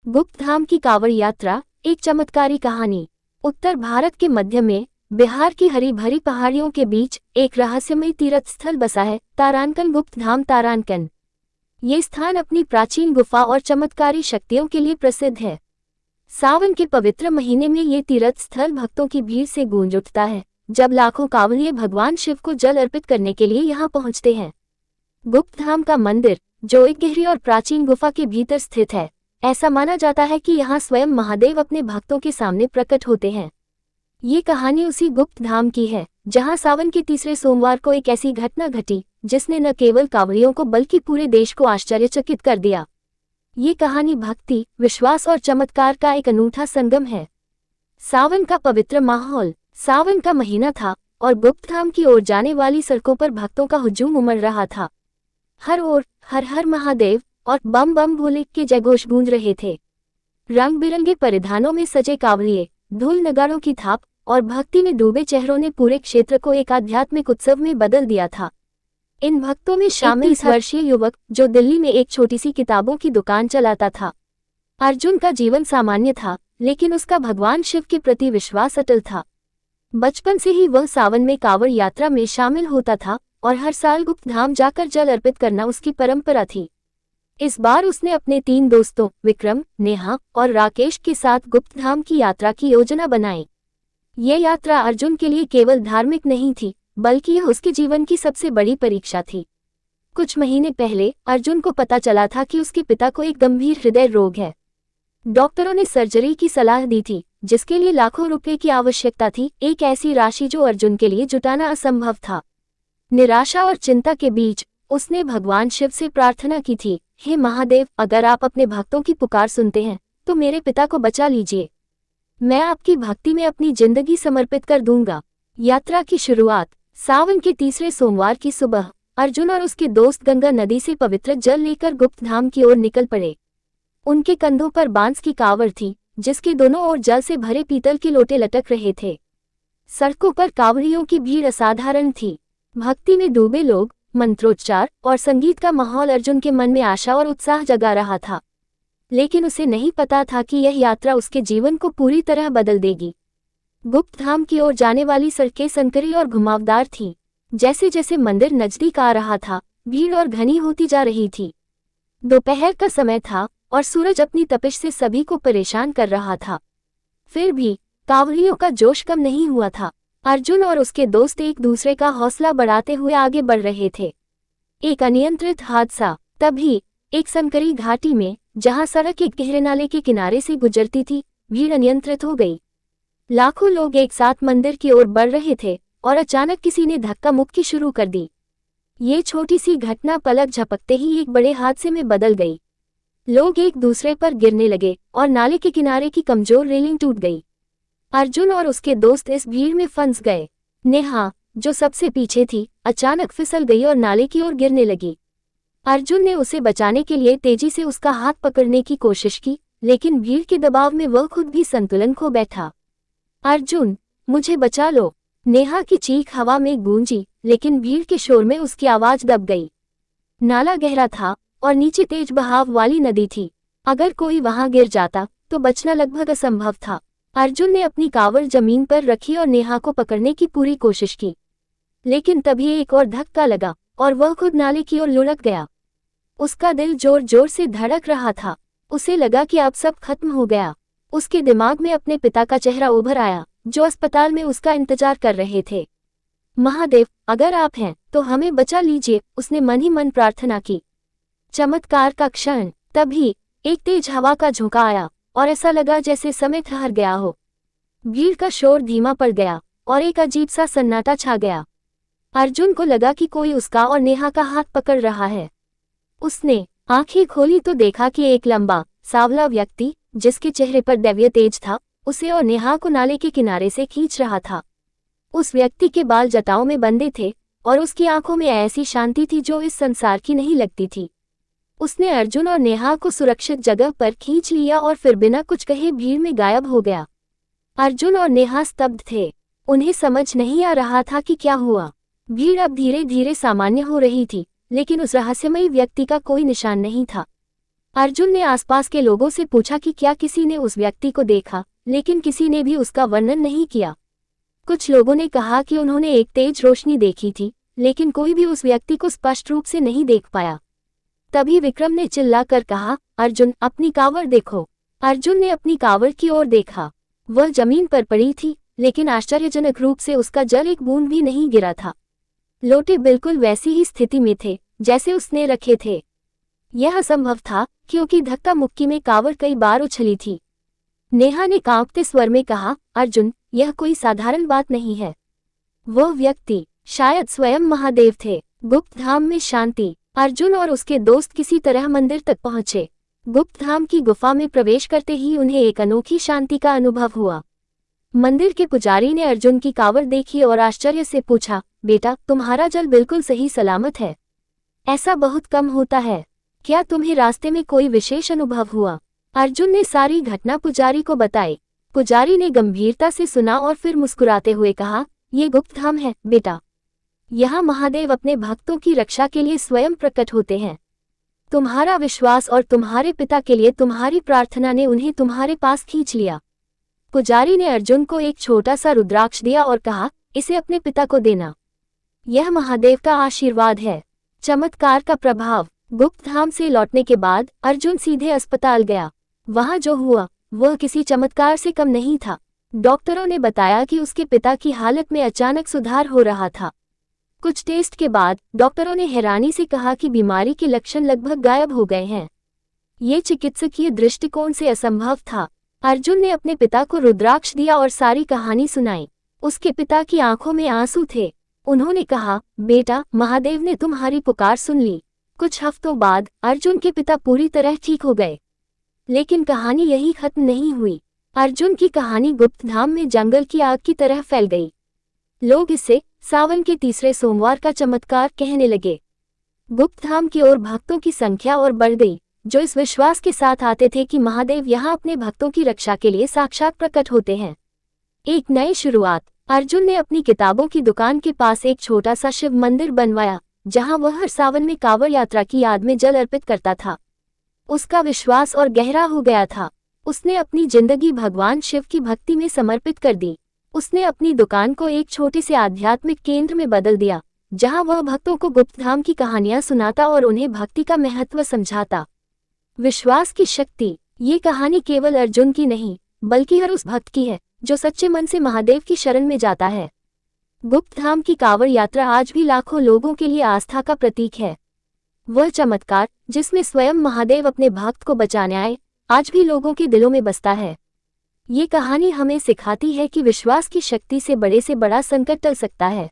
गुप्त धाम की कांवड़ यात्रा, एक चमत्कारी कहानी। उत्तर भारत के मध्य में बिहार की हरी भरी पहाड़ियों के बीच एक रहस्यमय तीर्थ स्थल बसा है, तारानकन गुप्त धाम तारानकन। ये स्थान अपनी प्राचीन गुफा और चमत्कारी शक्तियों के लिए प्रसिद्ध है। सावन के पवित्र महीने में ये तीर्थ स्थल भक्तों की भीड़ से गूंज उठता है, जब लाखों कांवड़िए भगवान शिव को जल अर्पित करने के लिए यहाँ पहुँचते हैं। गुप्त धाम का मंदिर, जो एक गहरी और प्राचीन गुफा के भीतर स्थित है, ऐसा माना जाता है कि यहाँ स्वयं महादेव अपने भक्तों के सामने प्रकट होते हैं। ये कहानी उसी गुप्त धाम की है, जहाँ सावन के तीसरे सोमवार को एक ऐसी घटना घटी जिसने न केवल कांवड़ियों को बल्कि पूरे देश को आश्चर्यचकित कर दिया। ये कहानी भक्ति, विश्वास और चमत्कार का एक अनूठा संगम है। सावन का पवित्र माहौल। सावन का महीना था और गुप्त धाम की ओर जाने वाली सड़कों पर भक्तों का हुजूम उमड़ रहा था। हर ओर हर हर महादेव और बम बम भोले के जयघोष गूंज रहे थे। रंग बिरंगे परिधानों में सजे कांवड़िए, ढोल नगाड़ों की थाप और भक्ति में डूबे चेहरों ने पूरे क्षेत्र को एक आध्यात्मिक उत्सव में बदल दिया था। इन भक्तों में शामिल 30 वर्षीय युवक, जो दिल्ली में एक छोटी सी किताबों की दुकान चलाता था। अर्जुन का जीवन सामान्य था, लेकिन उसका भगवान शिव के प्रति विश्वास अटल था। बचपन से ही वह सावन में कांवड़ यात्रा में शामिल होता था और हर साल गुप्त धाम जाकर जल अर्पित करना उसकी परंपरा थी। इस बार उसने अपने 3 दोस्तों विक्रम, नेहा और राकेश के साथ गुप्त धाम की यात्रा की योजना बनाई। ये यात्रा अर्जुन के लिए केवल धार्मिक नहीं थी, बल्कि यह उसके जीवन की सबसे बड़ी परीक्षा थी। कुछ महीने पहले अर्जुन को पता चला था कि उसके पिता को एक गंभीर हृदय रोग है। डॉक्टरों ने सर्जरी की सलाह दी थी, जिसके लिए लाखों रुपए की आवश्यकता थी, एक ऐसी राशि जो अर्जुन के लिए जुटाना असंभव था। निराशा और चिंता के बीच उसने भगवान शिव से प्रार्थना की थी, हे महादेव, अगर आप अपने भक्तों की पुकार सुनते हैं तो मेरे पिता को बचा लीजिए। मैं आपकी भक्ति में अपनी जिंदगी समर्पित कर दूंगा। यात्रा की शुरुआत। सावन के तीसरे सोमवार की सुबह अर्जुन और उसके दोस्त गंगा नदी से पवित्र जल लेकर गुप्त धाम की ओर निकल पड़े। उनके कंधों पर बांस की कांवड़ थी, जिसके दोनों ओर जल से भरे पीतल के लोटे लटक रहे थे। सड़कों पर कांवड़ियों की भीड़ असाधारण थी। भक्ति में डूबे लोग, मंत्रोच्चार और संगीत का माहौल अर्जुन के मन में आशा और उत्साह जगा रहा था। लेकिन उसे नहीं पता था कि यह यात्रा उसके जीवन को पूरी तरह बदल देगी। गुप्त धाम की ओर जाने वाली सड़कें संकरी और घुमावदार थीं। जैसे जैसे मंदिर नजदीक आ रहा था, भीड़ और घनी होती जा रही थी। दोपहर का समय था और सूरज अपनी तपिश से सभी को परेशान कर रहा था। फिर भी कांवड़ियों का जोश कम नहीं हुआ था। अर्जुन और उसके दोस्त एक दूसरे का हौसला बढ़ाते हुए आगे बढ़ रहे थे। एक अनियंत्रित हादसा। तभी एक संकरी घाटी में, जहां सड़क एक गहरे नाले के किनारे से गुजरती थी, भीड़ अनियंत्रित हो गई। लाखों लोग एक साथ मंदिर की ओर बढ़ रहे थे और अचानक किसी ने धक्का मुक्की शुरू कर दी। ये छोटी सी घटना पलक झपकते ही एक बड़े हादसे में बदल गई। लोग एक दूसरे पर गिरने लगे और नाले के किनारे की कमजोर रेलिंग टूट गई। अर्जुन और उसके दोस्त इस भीड़ में फंस गए। नेहा, जो सबसे पीछे थी, अचानक फिसल गई और नाले की ओर गिरने लगी। अर्जुन ने उसे बचाने के लिए तेजी से उसका हाथ पकड़ने की कोशिश की, लेकिन भीड़ के दबाव में वह खुद भी संतुलन खो बैठा। अर्जुन, मुझे बचा लो! नेहा की चीख हवा में गूंजी, लेकिन भीड़ के शोर में उसकी आवाज दब गई। नाला गहरा था और नीचे तेज बहाव वाली नदी थी। अगर कोई वहां गिर जाता तो बचना लगभग असंभव था। अर्जुन ने अपनी कांवड़ जमीन पर रखी और नेहा को पकड़ने की पूरी कोशिश की, लेकिन तभी एक और धक्का लगा और वह खुद नाले की ओर लुढ़क गया। उसका दिल जोर जोर से धड़क रहा था। उसे लगा कि अब सब खत्म हो गया। उसके दिमाग में अपने पिता का चेहरा उभर आया, जो अस्पताल में उसका इंतजार कर रहे थे। महादेव, अगर आप हैं तो हमें बचा लीजिए, उसने मन ही मन प्रार्थना की। चमत्कार का क्षण। तभी एक तेज हवा का झोंका आया और ऐसा लगा जैसे समय ठहर गया हो। भीड़ का शोर धीमा पड़ गया और एक अजीब सा सन्नाटा छा गया। अर्जुन को लगा कि कोई उसका और नेहा का हाथ पकड़ रहा है। उसने आंखें खोली तो देखा कि एक लंबा, सांवला व्यक्ति, जिसके चेहरे पर दैवीय तेज था, उसे और नेहा को नाले के किनारे से खींच रहा था। उस व्यक्ति के बाल जटाओं में बंधे थे और उसकी आंखों में ऐसी शांति थी जो इस संसार की नहीं लगती थी। उसने अर्जुन और नेहा को सुरक्षित जगह पर खींच लिया और फिर बिना कुछ कहे भीड़ में गायब हो गया। अर्जुन और नेहा स्तब्ध थे। उन्हें समझ नहीं आ रहा था कि क्या हुआ। भीड़ अब धीरे धीरे सामान्य हो रही थी, लेकिन उस रहस्यमयी व्यक्ति का कोई निशान नहीं था। अर्जुन ने आसपास के लोगों से पूछा कि क्या किसी ने उस व्यक्ति को देखा, लेकिन किसी ने भी उसका वर्णन नहीं किया। कुछ लोगों ने कहा कि उन्होंने एक तेज रोशनी देखी थी, लेकिन कोई भी उस व्यक्ति को स्पष्ट रूप से नहीं देख पाया। तभी विक्रम ने चिल्लाकर कहा, अर्जुन अपनी कावड़ देखो। अर्जुन ने अपनी कावड़ की ओर देखा। वह जमीन पर पड़ी थी, लेकिन आश्चर्यजनक रूप से उसका जल एक बूंद भी नहीं गिरा था। लोटे बिल्कुल वैसी ही स्थिति में थे जैसे उसने रखे थे। यह असंभव था क्योंकि धक्का मुक्की में कावड़ कई बार उछली थी। नेहा ने कांपते स्वर में कहा, अर्जुन यह कोई साधारण बात नहीं है। वह व्यक्ति शायद स्वयं महादेव थे। गुप्त धाम में शांति। अर्जुन और उसके दोस्त किसी तरह मंदिर तक पहुंचे। गुप्त धाम की गुफा में प्रवेश करते ही उन्हें एक अनोखी शांति का अनुभव हुआ। मंदिर के पुजारी ने अर्जुन की कावड़ देखी और आश्चर्य से पूछा, बेटा तुम्हारा जल बिल्कुल सही सलामत है। ऐसा बहुत कम होता है। क्या तुम्हें रास्ते में कोई विशेष अनुभव हुआ? अर्जुन ने सारी घटना पुजारी को बताई। पुजारी ने गंभीरता से सुना और फिर मुस्कुराते हुए कहा, ये गुप्त धाम है बेटा। यहाँ महादेव अपने भक्तों की रक्षा के लिए स्वयं प्रकट होते हैं। तुम्हारा विश्वास और तुम्हारे पिता के लिए तुम्हारी प्रार्थना ने उन्हें तुम्हारे पास खींच लिया। पुजारी ने अर्जुन को एक छोटा सा रुद्राक्ष दिया और कहा, इसे अपने पिता को देना। यह महादेव का आशीर्वाद है। चमत्कार का प्रभाव। गुप्त धाम से लौटने के बाद अर्जुन सीधे अस्पताल गया। वहां जो हुआ वह किसी चमत्कार से कम नहीं था। डॉक्टरों ने बताया कि उसके पिता की हालत में अचानक सुधार हो रहा था। कुछ टेस्ट के बाद डॉक्टरों ने हैरानी से कहा कि बीमारी के लक्षण लगभग गायब हो गए हैं। ये चिकित्सकीय दृष्टिकोण से असंभव था। अर्जुन ने अपने पिता को रुद्राक्ष दिया और सारी कहानी सुनाई। उसके पिता की आंखों में आंसू थे। उन्होंने कहा, बेटा महादेव ने तुम्हारी पुकार सुन ली। कुछ हफ्तों बाद अर्जुन के पिता पूरी तरह ठीक हो गए। लेकिन कहानी यही खत्म नहीं हुई। अर्जुन की कहानी गुप्त धाम में जंगल की आग की तरह फैल गई। लोग इसे सावन के तीसरे सोमवार का चमत्कार कहने लगे। गुप्त धाम की ओर भक्तों की संख्या और बढ़ गई, जो इस विश्वास के साथ आते थे कि महादेव यहाँ अपने भक्तों की रक्षा के लिए साक्षात प्रकट होते हैं। एक नई शुरुआत। अर्जुन ने अपनी किताबों की दुकान के पास एक छोटा सा शिव मंदिर बनवाया, जहां वह हर सावन में कांवड़ यात्रा की याद में जल अर्पित करता था। उसका विश्वास और गहरा हो गया था। उसने अपनी जिंदगी भगवान शिव की भक्ति में समर्पित कर दी। उसने अपनी दुकान को एक छोटे से आध्यात्मिक केंद्र में बदल दिया, जहां वह भक्तों को गुप्त धाम की कहानियां सुनाता और उन्हें भक्ति का महत्व समझाता। विश्वास की शक्ति। ये कहानी केवल अर्जुन की नहीं, बल्कि हर उस भक्त की है जो सच्चे मन से महादेव की शरण में जाता है। गुप्त धाम की कांवड़ यात्रा आज भी लाखों लोगों के लिए आस्था का प्रतीक है। वह चमत्कार जिसमें स्वयं महादेव अपने भक्त को बचाने आए, आज भी लोगों के दिलों में बसता है। ये कहानी हमें सिखाती है कि विश्वास की शक्ति से बड़े संकट टल सकता है।